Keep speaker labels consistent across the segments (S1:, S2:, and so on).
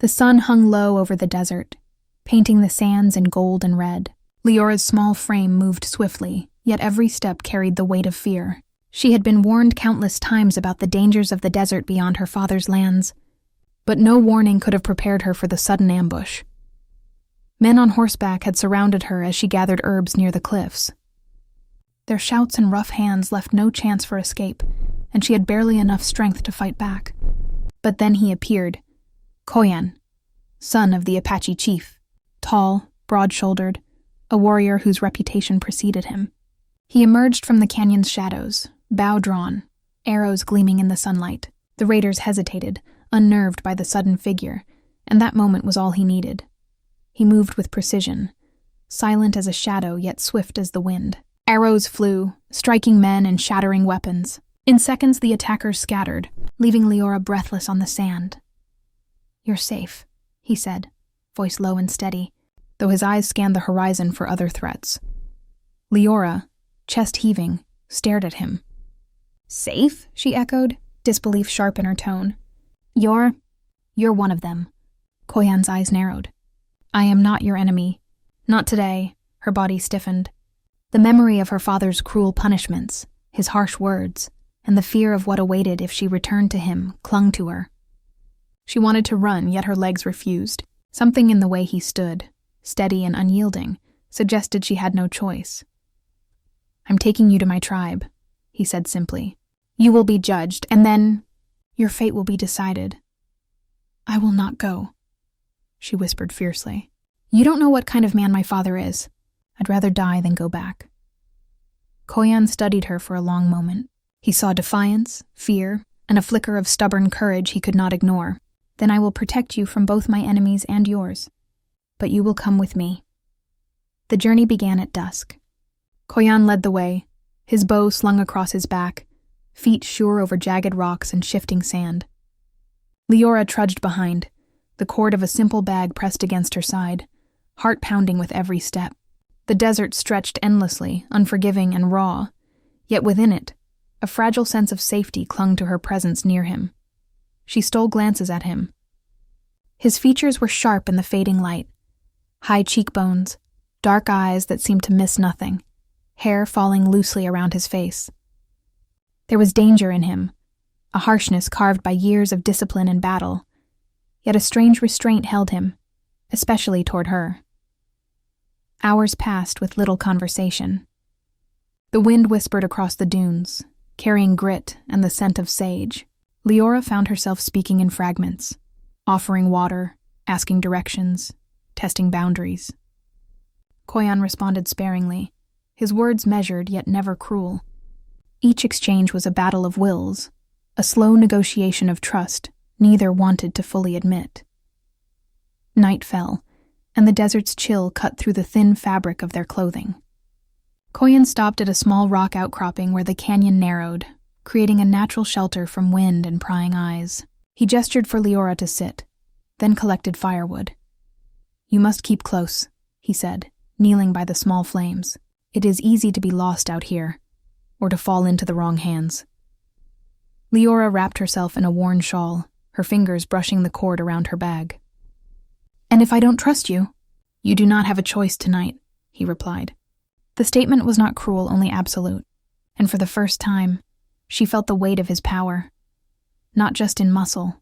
S1: The sun hung low over the desert, painting the sands in gold and red. Liora's small frame moved swiftly, yet every step carried the weight of fear. She had been warned countless times about the dangers of the desert beyond her father's lands, but no warning could have prepared her for the sudden ambush. Men on horseback had surrounded her as she gathered herbs near the cliffs. Their shouts and rough hands left no chance for escape, and she had barely enough strength to fight back. But then he appeared, Koyan, son of the Apache chief, tall, broad-shouldered, a warrior whose reputation preceded him. He emerged from the canyon's shadows, bow drawn, arrows gleaming in the sunlight. The raiders hesitated, unnerved by the sudden figure, and that moment was all he needed. He moved with precision, silent as a shadow yet swift as the wind. Arrows flew, striking men and shattering weapons. In seconds the attackers scattered, leaving Liora breathless on the sand. "You're safe," he said, voice low and steady, though his eyes scanned the horizon for other threats. Liora, chest heaving, stared at him. "Safe?" she echoed, disbelief sharp in her tone. You're one of them." Koyan's eyes narrowed. "I am not your enemy. Not today." Her body stiffened. The memory of her father's cruel punishments, his harsh words, and the fear of what awaited if she returned to him clung to her. She wanted to run, yet her legs refused. Something in the way he stood, steady and unyielding, suggested she had no choice. "I'm taking you to my tribe," he said simply. "You will be judged, and then your fate will be decided." "I will not go," she whispered fiercely. "You don't know what kind of man my father is. I'd rather die than go back." Koyan studied her for a long moment. He saw defiance, fear, and a flicker of stubborn courage he could not ignore. "Then I will protect you from both my enemies and yours. But you will come with me." The journey began at dusk. Koyan led the way, his bow slung across his back, feet sure over jagged rocks and shifting sand. Liora trudged behind, the cord of a simple bag pressed against her side, heart pounding with every step. The desert stretched endlessly, unforgiving and raw, yet within it, a fragile sense of safety clung to her presence near him. She stole glances at him. His features were sharp in the fading light, high cheekbones, dark eyes that seemed to miss nothing, hair falling loosely around his face. There was danger in him, a harshness carved by years of discipline and battle, yet a strange restraint held him, especially toward her. Hours passed with little conversation. The wind whispered across the dunes, carrying grit and the scent of sage. Liora found herself speaking in fragments, offering water, asking directions, testing boundaries. Koyan responded sparingly, his words measured yet never cruel. Each exchange was a battle of wills, a slow negotiation of trust neither wanted to fully admit. Night fell, and the desert's chill cut through the thin fabric of their clothing. Koyan stopped at a small rock outcropping where the canyon narrowed, creating a natural shelter from wind and prying eyes. He gestured for Liora to sit, then collected firewood. "You must keep close," he said, kneeling by the small flames. "It is easy to be lost out here, or to fall into the wrong hands." Liora wrapped herself in a worn shawl, her fingers brushing the cord around her bag. "And if I don't trust you?" "You do not have a choice tonight," he replied. The statement was not cruel, only absolute, and for the first time, she felt the weight of his power, not just in muscle,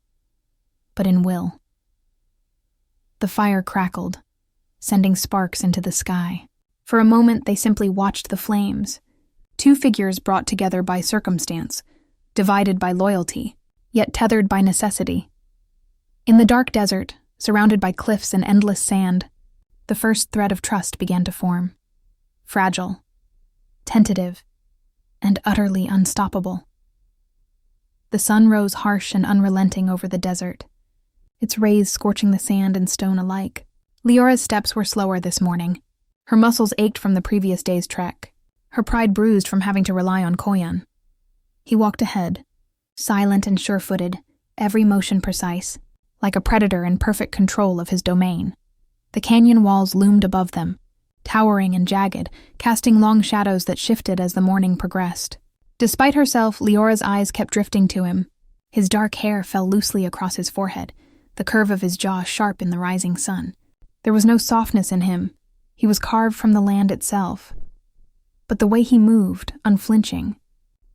S1: but in will. The fire crackled, sending sparks into the sky. For a moment, they simply watched the flames, two figures brought together by circumstance, divided by loyalty, yet tethered by necessity. In the dark desert, surrounded by cliffs and endless sand, the first thread of trust began to form. Fragile, tentative, and utterly unstoppable. The sun rose harsh and unrelenting over the desert, its rays scorching the sand and stone alike. Liora's steps were slower this morning. Her muscles ached from the previous day's trek, her pride bruised from having to rely on Koyan. He walked ahead, silent and sure-footed, every motion precise, like a predator in perfect control of his domain. The canyon walls loomed above them, towering and jagged, casting long shadows that shifted as the morning progressed. Despite herself, Liora's eyes kept drifting to him. His dark hair fell loosely across his forehead, the curve of his jaw sharp in the rising sun. There was no softness in him. He was carved from the land itself. But the way he moved, unflinching,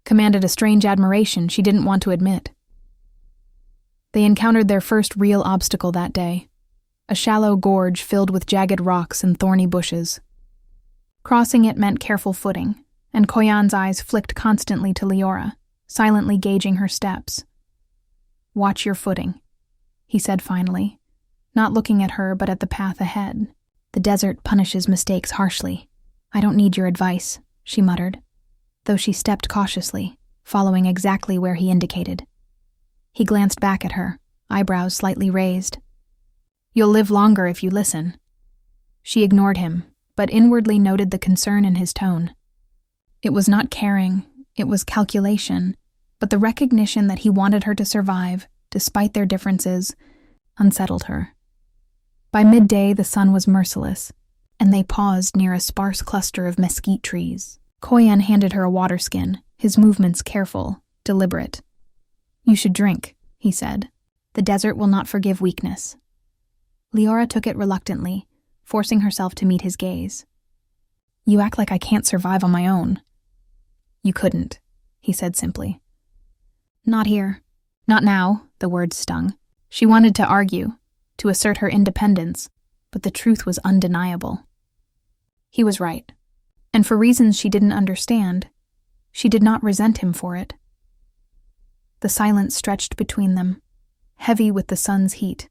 S1: commanded a strange admiration she didn't want to admit. They encountered their first real obstacle that day, a shallow gorge filled with jagged rocks and thorny bushes. Crossing it meant careful footing, and Koyan's eyes flicked constantly to Liora, silently gauging her steps. "Watch your footing," he said finally, not looking at her but at the path ahead. "The desert punishes mistakes harshly. I don't need your advice," she muttered, though she stepped cautiously, following exactly where he indicated. He glanced back at her, eyebrows slightly raised. "You'll live longer if you listen." She ignored him, but inwardly noted the concern in his tone. It was not caring, it was calculation, but the recognition that he wanted her to survive, despite their differences, unsettled her. By midday, the sun was merciless, and they paused near a sparse cluster of mesquite trees. Koyan handed her a water skin, his movements careful, deliberate. "You should drink," he said. "The desert will not forgive weakness." Liora took it reluctantly, forcing herself to meet his gaze. "You act like I can't survive on my own." "You couldn't," he said simply. "Not here. Not now," the words stung. She wanted to argue, to assert her independence, but the truth was undeniable. He was right, and for reasons she didn't understand, she did not resent him for it. The silence stretched between them, heavy with the sun's heat.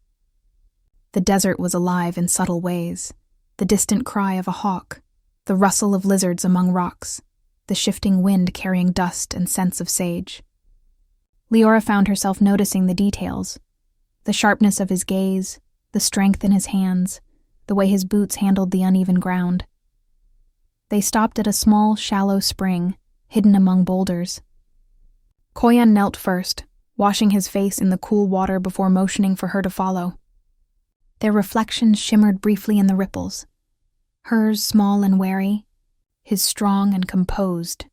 S1: The desert was alive in subtle ways, the distant cry of a hawk, the rustle of lizards among rocks, the shifting wind carrying dust and scents of sage. Liora found herself noticing the details, the sharpness of his gaze, the strength in his hands, the way his boots handled the uneven ground. They stopped at a small, shallow spring, hidden among boulders. Koyan knelt first, washing his face in the cool water before motioning for her to follow. Their reflections shimmered briefly in the ripples, hers small and wary, his strong and composed.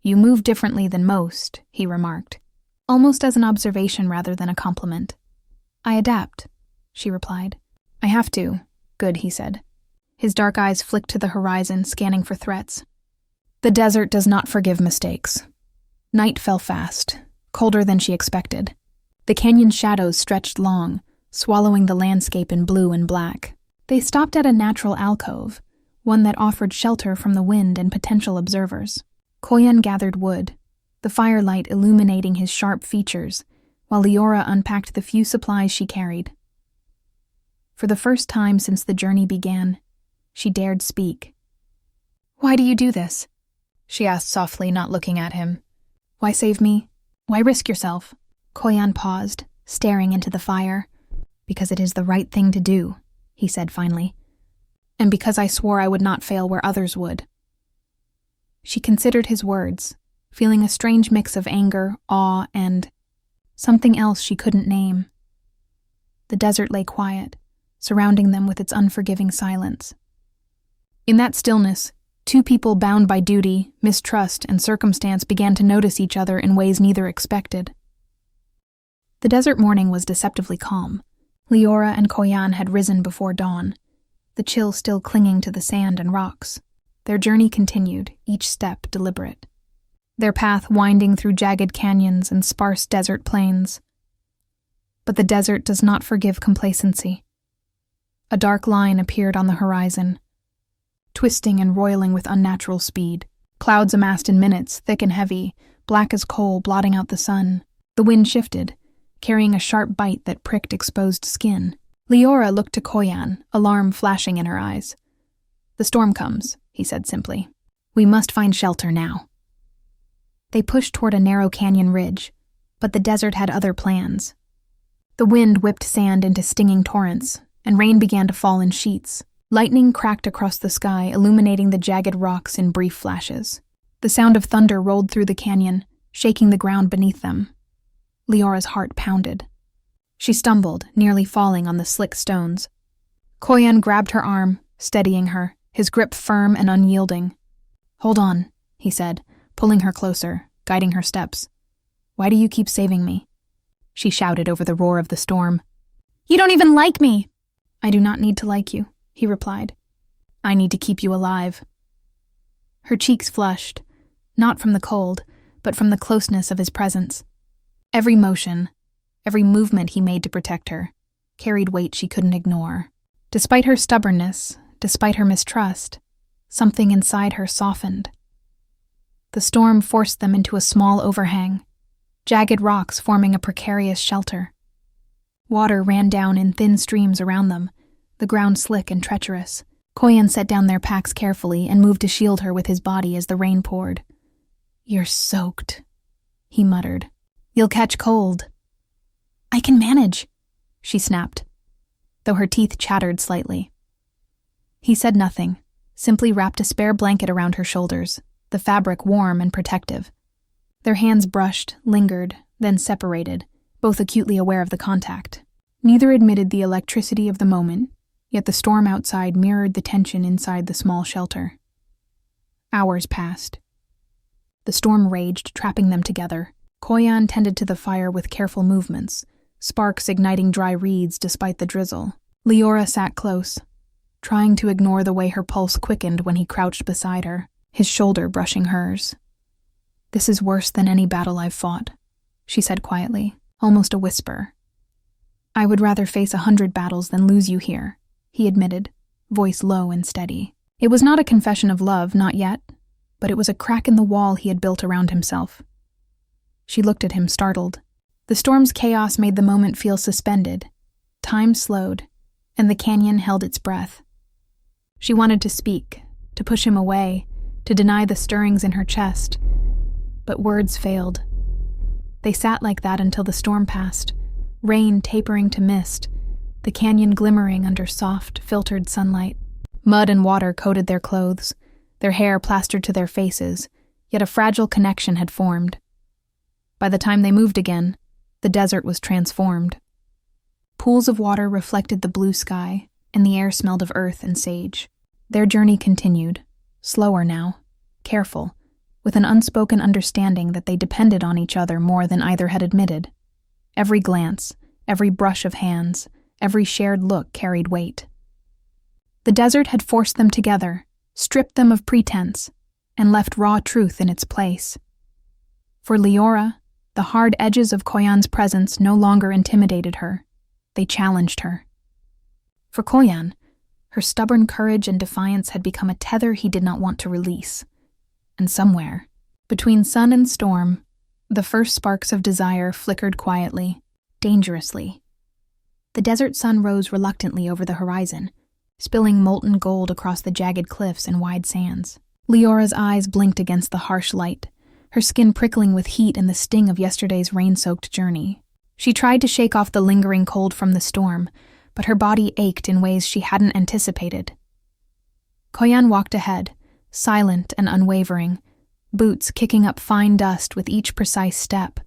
S1: "You move differently than most," he remarked, almost as an observation rather than a compliment. "I adapt," she replied. "I have to." "Good," he said. His dark eyes flicked to the horizon, scanning for threats. The desert does not forgive mistakes. Night fell fast, colder than she expected. The canyon's shadows stretched long, swallowing the landscape in blue and black. They stopped at a natural alcove, one that offered shelter from the wind and potential observers. Koyan gathered wood, the firelight illuminating his sharp features, while Liora unpacked the few supplies she carried. For the first time since the journey began, she dared speak. "Why do you do this?" she asked softly, not looking at him. "Why save me? Why risk yourself?" Koyan paused, staring into the fire. "Because it is the right thing to do," he said finally. "And because I swore I would not fail where others would." She considered his words, feeling a strange mix of anger, awe, and something else she couldn't name. The desert lay quiet, surrounding them with its unforgiving silence. In that stillness, two people bound by duty, mistrust, and circumstance began to notice each other in ways neither expected. The desert morning was deceptively calm. Liora and Koyan had risen before dawn, the chill still clinging to the sand and rocks. Their journey continued, each step deliberate. Their path winding through jagged canyons and sparse desert plains. But the desert does not forgive complacency. A dark line appeared on the horizon, twisting and roiling with unnatural speed. Clouds amassed in minutes, thick and heavy, black as coal, blotting out the sun. The wind shifted, carrying a sharp bite that pricked exposed skin. Liora looked to Koyan, alarm flashing in her eyes. "The storm comes," he said simply. "We must find shelter now." They pushed toward a narrow canyon ridge, but the desert had other plans. The wind whipped sand into stinging torrents, and rain began to fall in sheets. Lightning cracked across the sky, illuminating the jagged rocks in brief flashes. The sound of thunder rolled through the canyon, shaking the ground beneath them. Leora's heart pounded. She stumbled, nearly falling on the slick stones. Koyan grabbed her arm, steadying her, his grip firm and unyielding. "Hold on," he said, pulling her closer, guiding her steps. "Why do you keep saving me?" She shouted over the roar of the storm. You don't even like me! I do not need to like you, he replied. I need to keep you alive. Her cheeks flushed, not from the cold, but from the closeness of his presence. Every motion, every movement he made to protect her, carried weight she couldn't ignore. Despite her stubbornness, despite her mistrust, something inside her softened. The storm forced them into a small overhang, jagged rocks forming a precarious shelter. Water ran down in thin streams around them, the ground slick and treacherous. Koyan set down their packs carefully and moved to shield her with his body as the rain poured. You're soaked, he muttered. You'll catch cold. I can manage, she snapped, though her teeth chattered slightly. He said nothing, simply wrapped a spare blanket around her shoulders, the fabric warm and protective. Their hands brushed, lingered, then separated, both acutely aware of the contact. Neither admitted the electricity of the moment, yet the storm outside mirrored the tension inside the small shelter. Hours passed. The storm raged, trapping them together. Koyan tended to the fire with careful movements, sparks igniting dry reeds despite the drizzle. Liora sat close, trying to ignore the way her pulse quickened when he crouched beside her, his shoulder brushing hers. This is worse than any battle I've fought, she said quietly, almost a whisper. I would rather face 100 battles than lose you here, he admitted, voice low and steady. It was not a confession of love, not yet, but it was a crack in the wall he had built around himself. She looked at him, startled. The storm's chaos made the moment feel suspended. Time slowed, and the canyon held its breath. She wanted to speak, to push him away, to deny the stirrings in her chest, but words failed. They sat like that until the storm passed, rain tapering to mist, the canyon glimmering under soft, filtered sunlight. Mud and water coated their clothes, their hair plastered to their faces, yet a fragile connection had formed. By the time they moved again, the desert was transformed. Pools of water reflected the blue sky, and the air smelled of earth and sage. Their journey continued, slower now, careful, with an unspoken understanding that they depended on each other more than either had admitted. Every glance, every brush of hands, every shared look carried weight. The desert had forced them together, stripped them of pretense, and left raw truth in its place. For Liora, the hard edges of Koyan's presence no longer intimidated her. They challenged her. For Koyan, her stubborn courage and defiance had become a tether he did not want to release. And somewhere, between sun and storm, the first sparks of desire flickered quietly, dangerously. The desert sun rose reluctantly over the horizon, spilling molten gold across the jagged cliffs and wide sands. Leora's eyes blinked against the harsh light, her skin prickling with heat and the sting of yesterday's rain-soaked journey. She tried to shake off the lingering cold from the storm, but her body ached in ways she hadn't anticipated. Koyan walked ahead, silent and unwavering, boots kicking up fine dust with each precise step.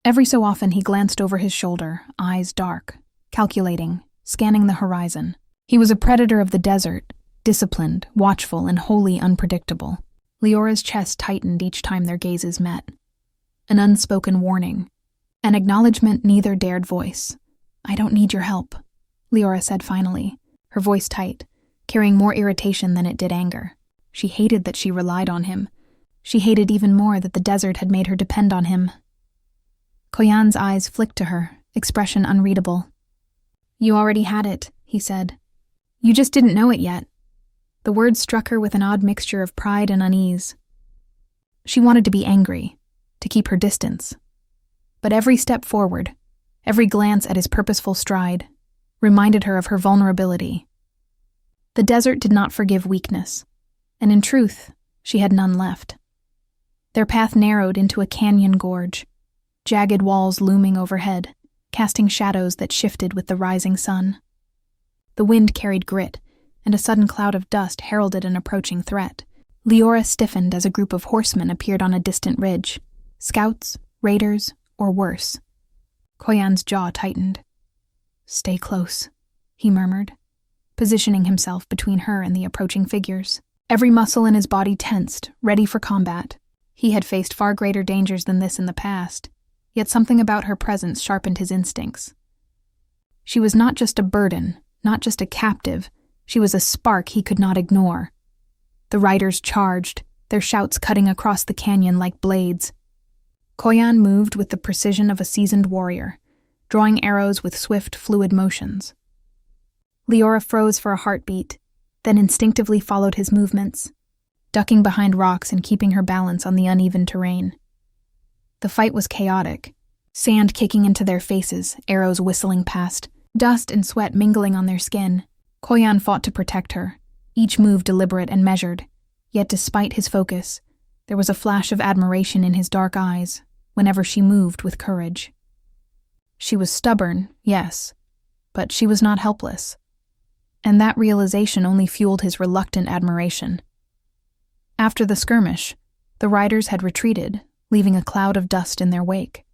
S1: Every so often he glanced over his shoulder, eyes dark, calculating, scanning the horizon. He was a predator of the desert, disciplined, watchful, and wholly unpredictable. Leora's chest tightened each time their gazes met. An unspoken warning, an acknowledgement neither dared voice. I don't need your help, Liora said finally, her voice tight, carrying more irritation than it did anger. She hated that she relied on him. She hated even more that the desert had made her depend on him. Koyan's eyes flicked to her, expression unreadable. You already had it, he said. You just didn't know it yet. The words struck her with an odd mixture of pride and unease. She wanted to be angry, to keep her distance. But every step forward, every glance at his purposeful stride, reminded her of her vulnerability. The desert did not forgive weakness, and in truth, she had none left. Their path narrowed into a canyon gorge, jagged walls looming overhead, casting shadows that shifted with the rising sun. The wind carried grit, and a sudden cloud of dust heralded an approaching threat. Liora stiffened as a group of horsemen appeared on a distant ridge. Scouts, raiders, or worse. Koyan's jaw tightened. Stay close, he murmured, positioning himself between her and the approaching figures. Every muscle in his body tensed, ready for combat. He had faced far greater dangers than this in the past, yet something about her presence sharpened his instincts. She was not just a burden, not just a captive. She was a spark he could not ignore. The riders charged, their shouts cutting across the canyon like blades. Koyan moved with the precision of a seasoned warrior, drawing arrows with swift, fluid motions. Liora froze for a heartbeat, then instinctively followed his movements, ducking behind rocks and keeping her balance on the uneven terrain. The fight was chaotic, sand kicking into their faces, arrows whistling past, dust and sweat mingling on their skin. Koyan fought to protect her, each move deliberate and measured, yet despite his focus, there was a flash of admiration in his dark eyes whenever she moved with courage. She was stubborn, yes, but she was not helpless. And that realization only fueled his reluctant admiration. After the skirmish, the riders had retreated, leaving a cloud of dust in their wake.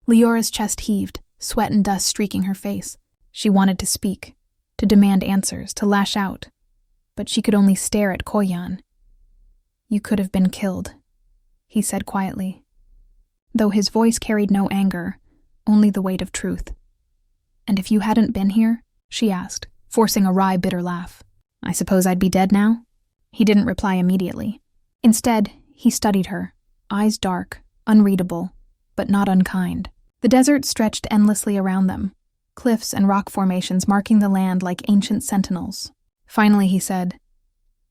S1: Liora's chest heaved, sweat and dust streaking her face. She wanted to speak, to demand answers, to lash out, but she could only stare at Koyan. "You could have been killed," he said quietly, though his voice carried no anger, only the weight of truth. "And if you hadn't been here?" she asked, forcing a wry, bitter laugh. "I suppose I'd be dead now?" He didn't reply immediately. Instead, he studied her, eyes dark, unreadable, but not unkind. The desert stretched endlessly around them, cliffs and rock formations marking the land like ancient sentinels. Finally, he said,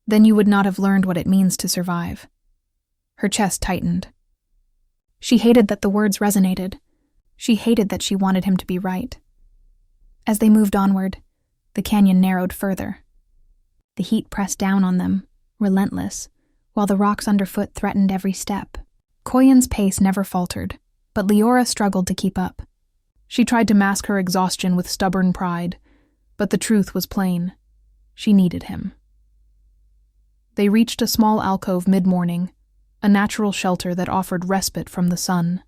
S1: "Then you would not have learned what it means to survive." Her chest tightened. She hated that the words resonated. She hated that she wanted him to be right. As they moved onward, the canyon narrowed further. The heat pressed down on them, relentless, while the rocks underfoot threatened every step. Koyan's pace never faltered, but Liora struggled to keep up. She tried to mask her exhaustion with stubborn pride, but the truth was plain. She needed him. They reached a small alcove mid-morning, a natural shelter that offered respite from the sun.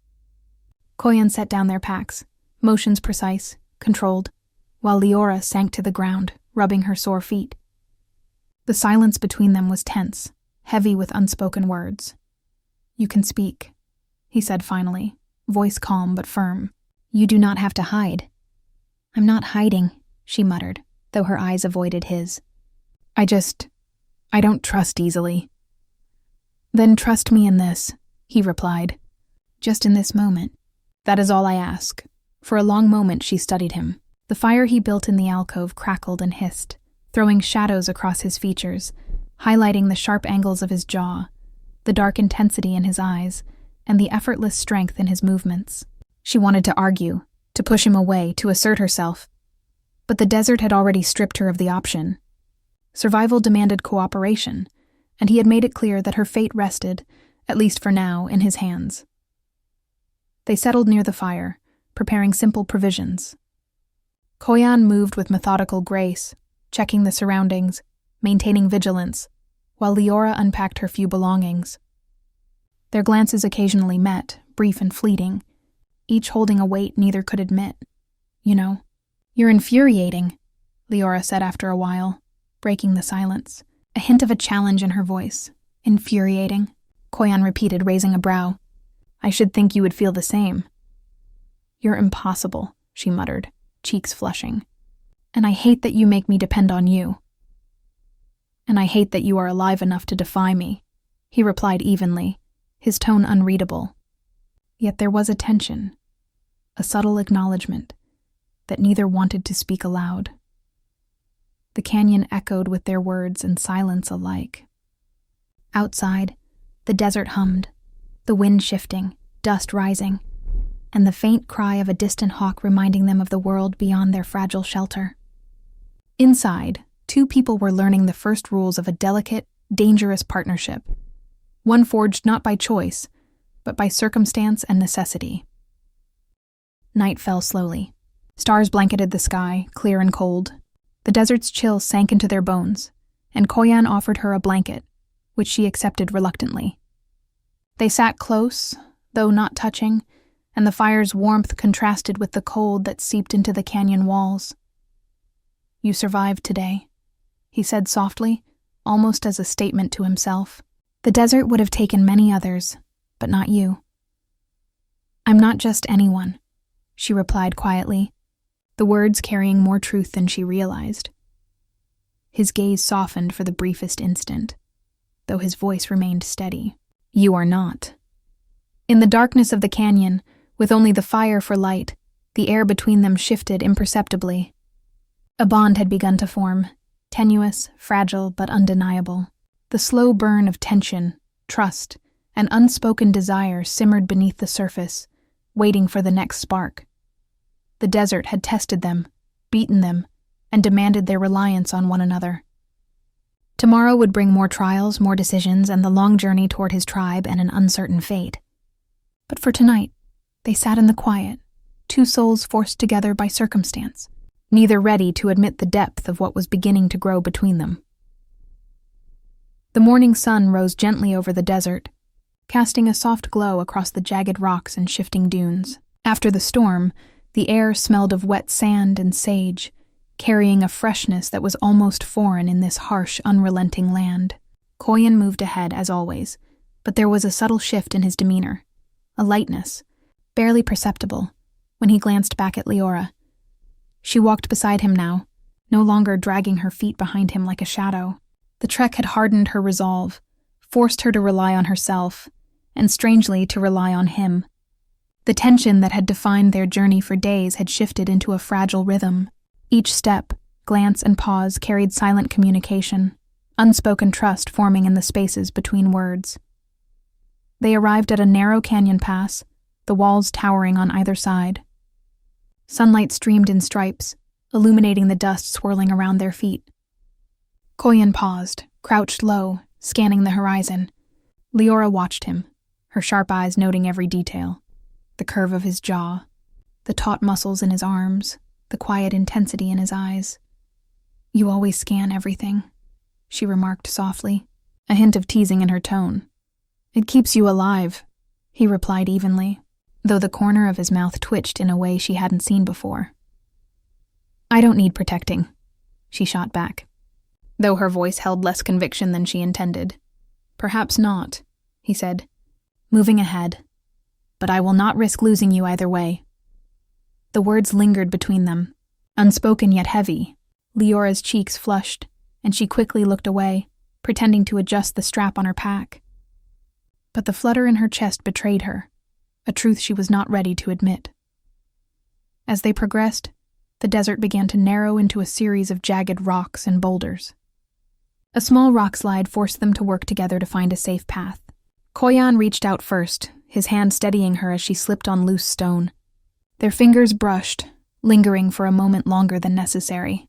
S1: Koyan set down their packs, motions precise, controlled, while Liora sank to the ground, rubbing her sore feet. The silence between them was tense, heavy with unspoken words. "You can speak," he said finally, voice calm but firm. "You do not have to hide." "I'm not hiding," she muttered, though her eyes avoided his. I don't trust easily." "Then trust me in this," he replied. "Just in this moment. That is all I ask." For a long moment she studied him. The fire he built in the alcove crackled and hissed, throwing shadows across his features, highlighting the sharp angles of his jaw, the dark intensity in his eyes, and the effortless strength in his movements. She wanted to argue, to push him away, to assert herself. But the desert had already stripped her of the option. Survival demanded cooperation, and he had made it clear that her fate rested, at least for now, in his hands. They settled near the fire, preparing simple provisions. Koyan moved with methodical grace, checking the surroundings, maintaining vigilance, while Liora unpacked her few belongings. Their glances occasionally met, brief and fleeting, each holding a weight neither could admit. "You're infuriating," Liora said after a while, breaking the silence, a hint of a challenge in her voice. "Infuriating," Koyan repeated, raising a brow. "I should think you would feel the same." "You're impossible," she muttered, cheeks flushing. "And I hate that you make me depend on you." "And I hate that you are alive enough to defy me," he replied evenly, his tone unreadable. Yet there was a tension, a subtle acknowledgement, that neither wanted to speak aloud. The canyon echoed with their words and silence alike. Outside, the desert hummed, the wind shifting, dust rising, and the faint cry of a distant hawk reminding them of the world beyond their fragile shelter. Inside, two people were learning the first rules of a delicate, dangerous partnership, one forged not by choice, but by circumstance and necessity. Night fell slowly. Stars blanketed the sky, clear and cold. The desert's chill sank into their bones, and Koyan offered her a blanket, which she accepted reluctantly. They sat close, though not touching, and the fire's warmth contrasted with the cold that seeped into the canyon walls. "You survived today," he said softly, almost as a statement to himself. "The desert would have taken many others, but not you." "I'm not just anyone," she replied quietly. the words carrying more truth than she realized. His gaze softened for the briefest instant, though his voice remained steady. "You are not." In the darkness of the canyon, with only the fire for light, the air between them shifted imperceptibly. A bond had begun to form, tenuous, fragile, but undeniable. The slow burn of tension, trust, and unspoken desire simmered beneath the surface, waiting for the next spark. The desert had tested them, beaten them, and demanded their reliance on one another. Tomorrow would bring more trials, more decisions, and the long journey toward his tribe and an uncertain fate. But for tonight, they sat in the quiet, two souls forced together by circumstance, neither ready to admit the depth of what was beginning to grow between them. The morning sun rose gently over the desert, casting a soft glow across the jagged rocks and shifting dunes. After the storm, the air smelled of wet sand and sage, carrying a freshness that was almost foreign in this harsh, unrelenting land. Koyan moved ahead, as always, but there was a subtle shift in his demeanor, a lightness, barely perceptible, when he glanced back at Liora. She walked beside him now, no longer dragging her feet behind him like a shadow. The trek had hardened her resolve, forced her to rely on herself, and strangely to rely on him. The tension that had defined their journey for days had shifted into a fragile rhythm. Each step, glance, and pause carried silent communication, unspoken trust forming in the spaces between words. They arrived at a narrow canyon pass, the walls towering on either side. Sunlight streamed in stripes, illuminating the dust swirling around their feet. Koyan paused, crouched low, scanning the horizon. Liora watched him, her sharp eyes noting every detail. The curve of his jaw, the taut muscles in his arms, the quiet intensity in his eyes. "You always scan everything," she remarked softly, a hint of teasing in her tone. "It keeps you alive," he replied evenly, though the corner of his mouth twitched in a way she hadn't seen before. "I don't need protecting," she shot back, though her voice held less conviction than she intended. "Perhaps not," he said, moving ahead, "but I will not risk losing you either way." The words lingered between them, unspoken yet heavy. Leora's cheeks flushed, and she quickly looked away, pretending to adjust the strap on her pack. But the flutter in her chest betrayed her, a truth she was not ready to admit. As they progressed, the desert began to narrow into a series of jagged rocks and boulders. A small rock slide forced them to work together to find a safe path. Koyan reached out first, his hand steadying her as she slipped on loose stone. Their fingers brushed, lingering for a moment longer than necessary.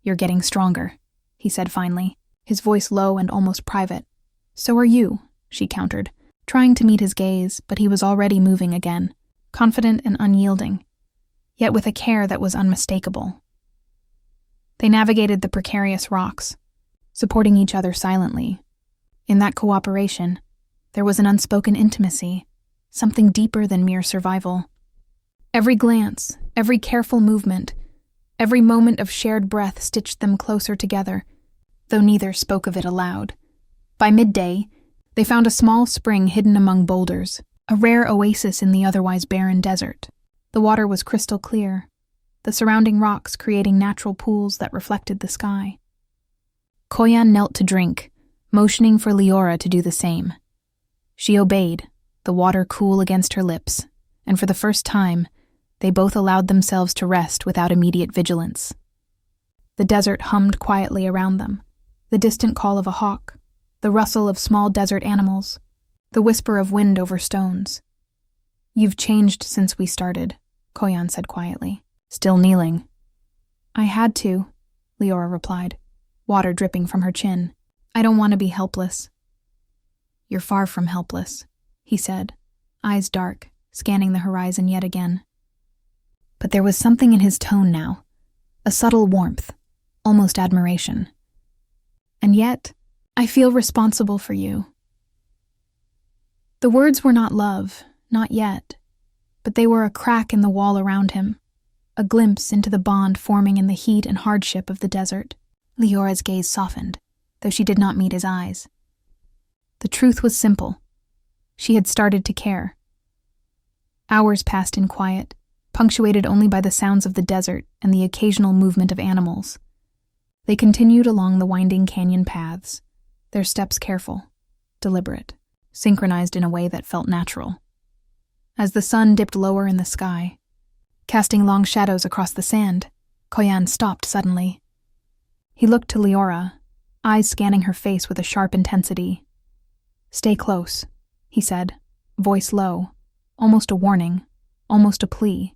S1: "You're getting stronger," he said finally, his voice low and almost private. "So are you," she countered, trying to meet his gaze, but he was already moving again, confident and unyielding, yet with a care that was unmistakable. They navigated the precarious rocks, supporting each other silently. In that cooperation, there was an unspoken intimacy, something deeper than mere survival. Every glance, every careful movement, every moment of shared breath stitched them closer together, though neither spoke of it aloud. By midday, they found a small spring hidden among boulders, a rare oasis in the otherwise barren desert. The water was crystal clear, the surrounding rocks creating natural pools that reflected the sky. Koyan knelt to drink, motioning for Liora to do the same. She obeyed, the water cool against her lips, and for the first time, they both allowed themselves to rest without immediate vigilance. The desert hummed quietly around them, the distant call of a hawk, the rustle of small desert animals, the whisper of wind over stones. "You've changed since we started," Koyan said quietly, still kneeling. "I had to," Liora replied, water dripping from her chin. "I don't want to be helpless." "You're far from helpless," he said, eyes dark, scanning the horizon yet again. But there was something in his tone now, a subtle warmth, almost admiration. "And yet, I feel responsible for you." The words were not love, not yet, but they were a crack in the wall around him, a glimpse into the bond forming in the heat and hardship of the desert. Leora's gaze softened, though she did not meet his eyes. The truth was simple. She had started to care. Hours passed in quiet, punctuated only by the sounds of the desert and the occasional movement of animals. They continued along the winding canyon paths, their steps careful, deliberate, synchronized in a way that felt natural. As the sun dipped lower in the sky, casting long shadows across the sand, Koyan stopped suddenly. He looked to Liora, eyes scanning her face with a sharp intensity. "Stay close," he said, voice low, almost a warning, almost a plea.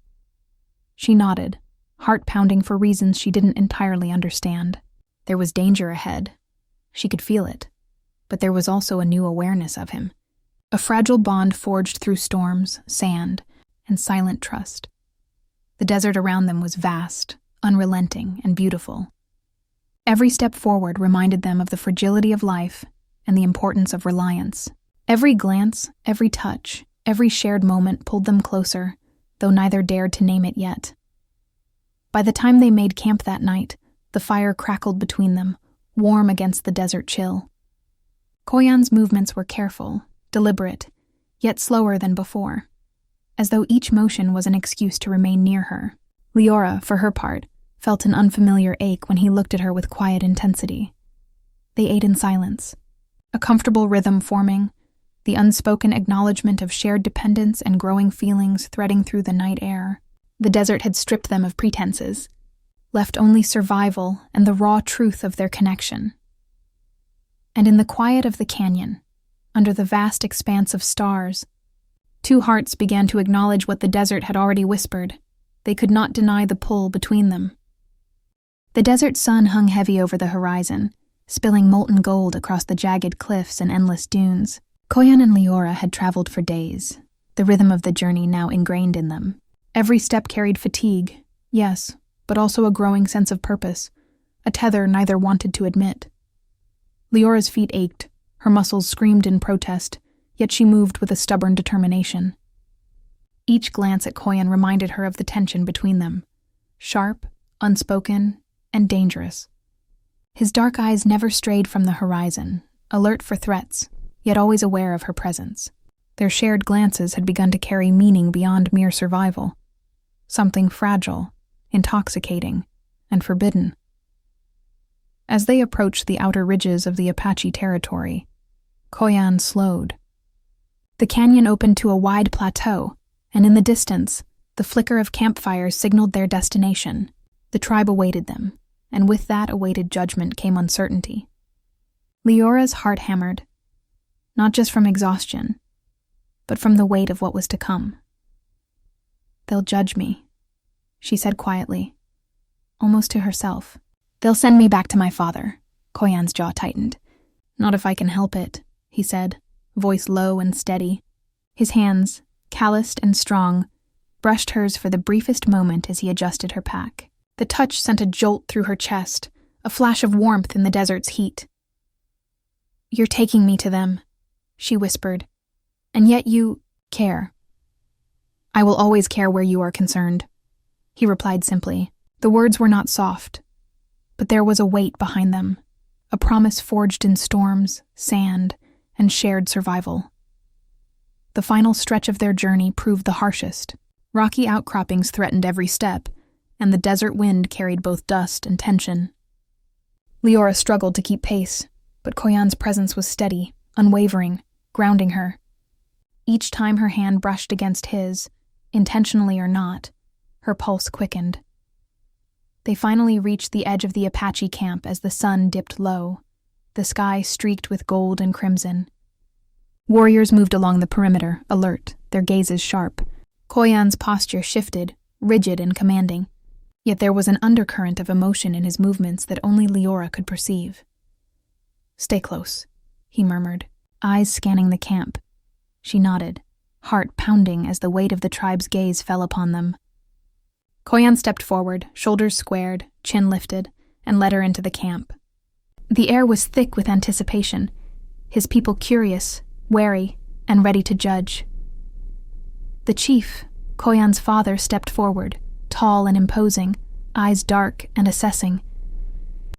S1: She nodded, heart pounding for reasons she didn't entirely understand. There was danger ahead. She could feel it, but there was also a new awareness of him. A fragile bond forged through storms, sand, and silent trust. The desert around them was vast, unrelenting, and beautiful. Every step forward reminded them of the fragility of life and the importance of reliance. Every glance, every touch, every shared moment pulled them closer, though neither dared to name it yet. By the time they made camp that night, the fire crackled between them, warm against the desert chill. Koyan's movements were careful, deliberate, yet slower than before, as though each motion was an excuse to remain near her. Liora, for her part, felt an unfamiliar ache when he looked at her with quiet intensity. They ate in silence, a comfortable rhythm forming, the unspoken acknowledgement of shared dependence and growing feelings threading through the night air. The desert had stripped them of pretenses, left only survival and the raw truth of their connection. And in the quiet of the canyon, under the vast expanse of stars, two hearts began to acknowledge what the desert had already whispered. They could not deny the pull between them. The desert sun hung heavy over the horizon, spilling molten gold across the jagged cliffs and endless dunes. Koyan and Liora had traveled for days, the rhythm of the journey now ingrained in them. Every step carried fatigue, yes, but also a growing sense of purpose, a tether neither wanted to admit. Liora's feet ached, her muscles screamed in protest, yet she moved with a stubborn determination. Each glance at Koyan reminded her of the tension between them, sharp, unspoken, and dangerous. His dark eyes never strayed from the horizon, alert for threats, yet always aware of her presence. Their shared glances had begun to carry meaning beyond mere survival, something fragile, intoxicating, and forbidden. As they approached the outer ridges of the Apache territory, Koyan slowed. The canyon opened to a wide plateau, and in the distance, the flicker of campfires signaled their destination. The tribe awaited them, and with that awaited judgment came uncertainty. Liora's heart hammered, not just from exhaustion, but from the weight of what was to come. "They'll judge me," she said quietly, almost to herself. "They'll send me back to my father." Koyan's jaw tightened. "Not if I can help it," he said, voice low and steady. His hands, calloused and strong, brushed hers for the briefest moment as he adjusted her pack. The touch sent a jolt through her chest, a flash of warmth in the desert's heat. "You're taking me to them," she whispered, "and yet you care." "I will always care where you are concerned," he replied simply. The words were not soft, but there was a weight behind them, a promise forged in storms, sand, and shared survival. The final stretch of their journey proved the harshest. Rocky outcroppings threatened every step, and the desert wind carried both dust and tension. Liora struggled to keep pace, but Koyan's presence was steady, unwavering, grounding her. Each time her hand brushed against his, intentionally or not, her pulse quickened. They finally reached the edge of the Apache camp as the sun dipped low, the sky streaked with gold and crimson. Warriors moved along the perimeter, alert, their gazes sharp. Koyan's posture shifted, rigid and commanding, yet there was an undercurrent of emotion in his movements that only Liora could perceive. "Stay close," he murmured, eyes scanning the camp. She nodded, heart pounding as the weight of the tribe's gaze fell upon them. Koyan stepped forward, shoulders squared, chin lifted, and led her into the camp. The air was thick with anticipation, his people curious, wary, and ready to judge. The chief, Koyan's father, stepped forward, tall and imposing, eyes dark and assessing.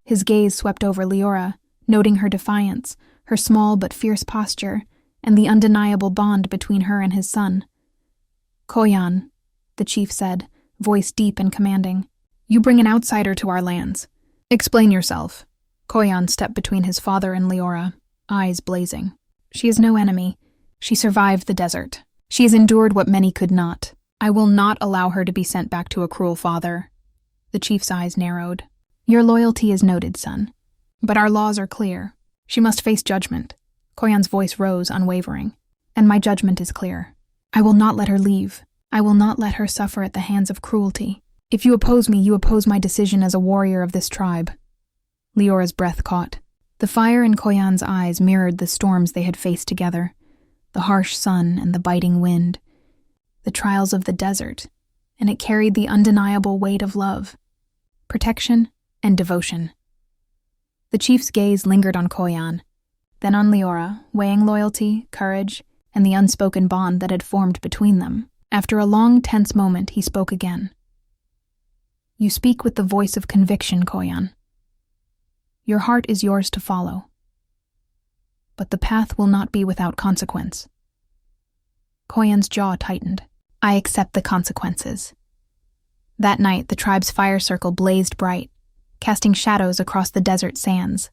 S1: His gaze swept over Liora, noting her defiance, her small but fierce posture, and the undeniable bond between her and his son. "Koyan," the chief said, voice deep and commanding. "You bring an outsider to our lands. Explain yourself." Koyan stepped between his father and Liora, eyes blazing. "She is no enemy. She survived the desert. She has endured what many could not. I will not allow her to be sent back to a cruel father." The chief's eyes narrowed. "Your loyalty is noted, son. But our laws are clear. She must face judgment." Koyan's voice rose, unwavering. "And my judgment is clear. I will not let her leave. I will not let her suffer at the hands of cruelty. If you oppose me, you oppose my decision as a warrior of this tribe." Liora's breath caught. The fire in Koyan's eyes mirrored the storms they had faced together, the harsh sun and the biting wind, the trials of the desert, and it carried the undeniable weight of love, protection, and devotion. The chief's gaze lingered on Koyan, then on Liora, weighing loyalty, courage, and the unspoken bond that had formed between them. After a long, tense moment, he spoke again. "You speak with the voice of conviction, Koyan. Your heart is yours to follow. But the path will not be without consequence." Koyan's jaw tightened. "I accept the consequences." That night, the tribe's fire circle blazed bright, casting shadows across the desert sands.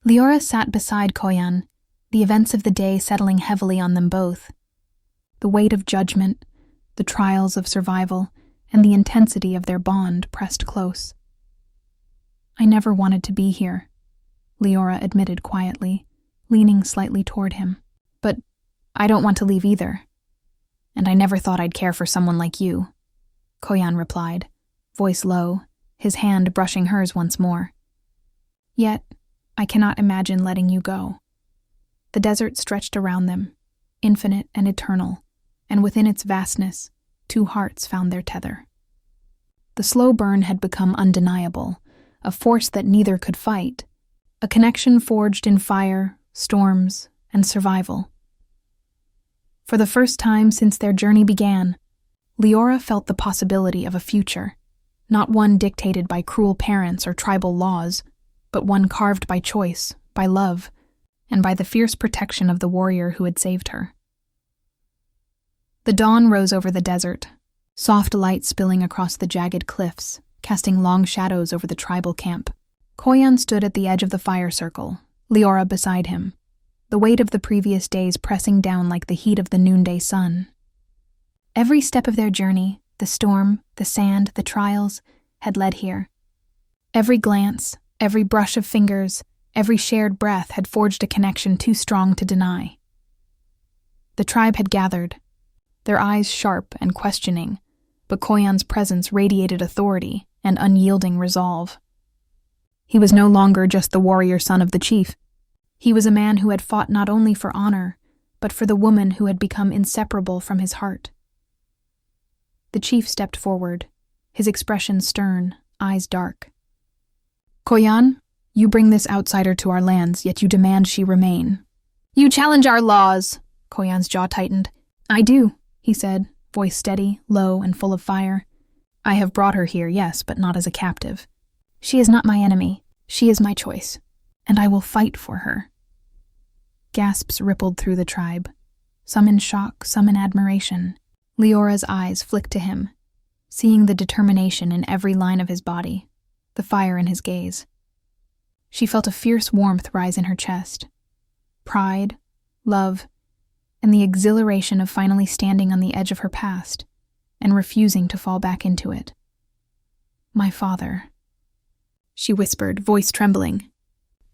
S1: Liora sat beside Koyan, the events of the day settling heavily on them both. The weight of judgment, the trials of survival, and the intensity of their bond pressed close. "I never wanted to be here," Liora admitted quietly, leaning slightly toward him. "But I don't want to leave either. And I never thought I'd care for someone like you," Koyan replied, voice low, his hand brushing hers once more. "Yet, I cannot imagine letting you go." The desert stretched around them, infinite and eternal, and within its vastness, two hearts found their tether. The slow burn had become undeniable, a force that neither could fight, a connection forged in fire, storms, and survival. For the first time since their journey began, Liora felt the possibility of a future, not one dictated by cruel parents or tribal laws, but one carved by choice, by love, and by the fierce protection of the warrior who had saved her. The dawn rose over the desert, soft light spilling across the jagged cliffs, casting long shadows over the tribal camp. Koyan stood at the edge of the fire circle, Liora beside him, the weight of the previous days pressing down like the heat of the noonday sun. Every step of their journey, the storm, the sand, the trials, had led here. Every glance, every brush of fingers, every shared breath had forged a connection too strong to deny. The tribe had gathered, their eyes sharp and questioning, but Koyan's presence radiated authority and unyielding resolve. He was no longer just the warrior son of the chief. He was a man who had fought not only for honor, but for the woman who had become inseparable from his heart. The chief stepped forward, his expression stern, eyes dark. "Koyan, you bring this outsider to our lands, yet you demand she remain. You challenge our laws." Koyan's jaw tightened. "I do," he said, voice steady, low, and full of fire. "I have brought her here, yes, but not as a captive. She is not my enemy. She is my choice, and I will fight for her." Gasps rippled through the tribe, some in shock, some in admiration. Liora's eyes flicked to him, seeing the determination in every line of his body, the fire in his gaze. She felt a fierce warmth rise in her chest. Pride, love, and the exhilaration of finally standing on the edge of her past and refusing to fall back into it. "My father," she whispered, voice trembling.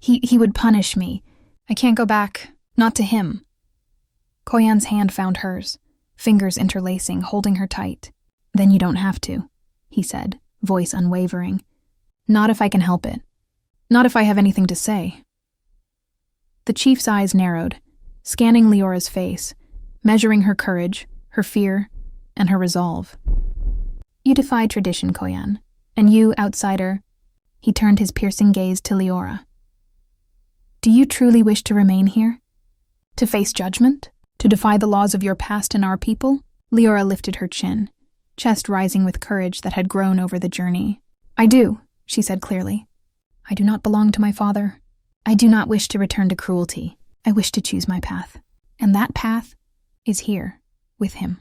S1: He would punish me. I can't go back, not to him." Koyan's hand found hers, fingers interlacing, holding her tight. "Then you don't have to," he said, voice unwavering. "Not if I can help it. Not if I have anything to say." The chief's eyes narrowed, scanning Liora's face, measuring her courage, her fear, and her resolve. "You defy tradition, Koyan, and you, outsider," he turned his piercing gaze to Liora. "Do you truly wish to remain here? To face judgment? To defy the laws of your past and our people?" Liora lifted her chin, chest rising with courage that had grown over the journey. "I do," she said clearly. "I do not belong to my father. I do not wish to return to cruelty. I wish to choose my path. And that path is here, with him."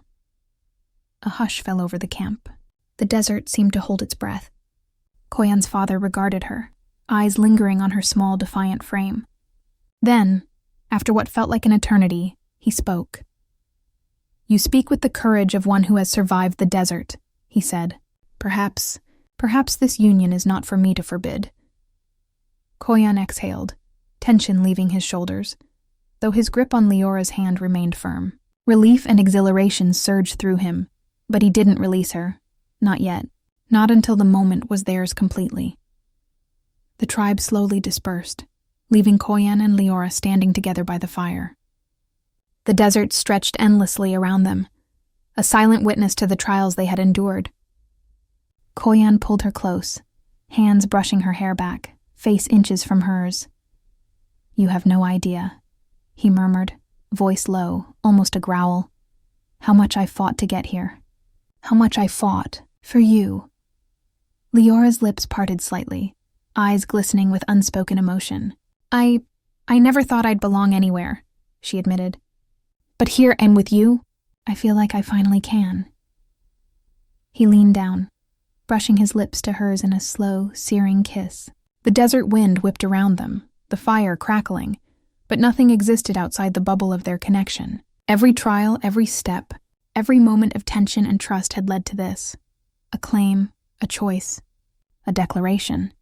S1: A hush fell over the camp. The desert seemed to hold its breath. Koyan's father regarded her, eyes lingering on her small, defiant frame. Then, after what felt like an eternity, he spoke. "You speak with the courage of one who has survived the desert," he said. Perhaps this union is not for me to forbid." Koyan exhaled, tension leaving his shoulders, though his grip on Liora's hand remained firm. Relief and exhilaration surged through him, but he didn't release her. Not yet. Not until the moment was theirs completely. The tribe slowly dispersed, leaving Koyan and Liora standing together by the fire. The desert stretched endlessly around them, a silent witness to the trials they had endured. Koyan pulled her close, hands brushing her hair back, face inches from hers. "You have no idea," he murmured, voice low, almost a growl. "How much I fought to get here. How much I fought for you." Liora's lips parted slightly, eyes glistening with unspoken emotion. I never thought I'd belong anywhere," she admitted. "But here and with you, I feel like I finally can." He leaned down, brushing his lips to hers in a slow, searing kiss. The desert wind whipped around them, the fire crackling, but nothing existed outside the bubble of their connection. Every trial, every step, every moment of tension and trust had led to this. A claim, a choice, a declaration.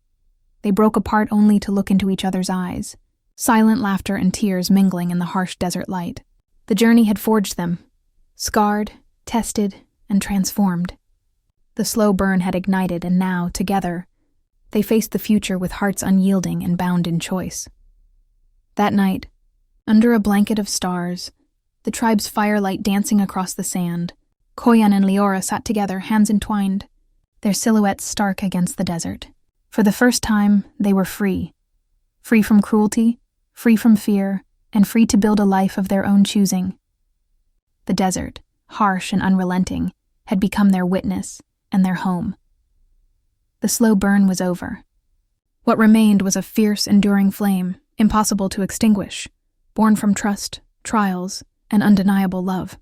S1: They broke apart only to look into each other's eyes, silent laughter and tears mingling in the harsh desert light. The journey had forged them, scarred, tested, and transformed. The slow burn had ignited, and now, together, they faced the future with hearts unyielding and bound in choice. That night, under a blanket of stars, the tribe's firelight dancing across the sand, Koyan and Liora sat together, hands entwined, their silhouettes stark against the desert. For the first time, they were free. Free from cruelty, free from fear, and free to build a life of their own choosing. The desert, harsh and unrelenting, had become their witness and their home. The slow burn was over. What remained was a fierce, enduring flame, impossible to extinguish, born from trust, trials, and undeniable love.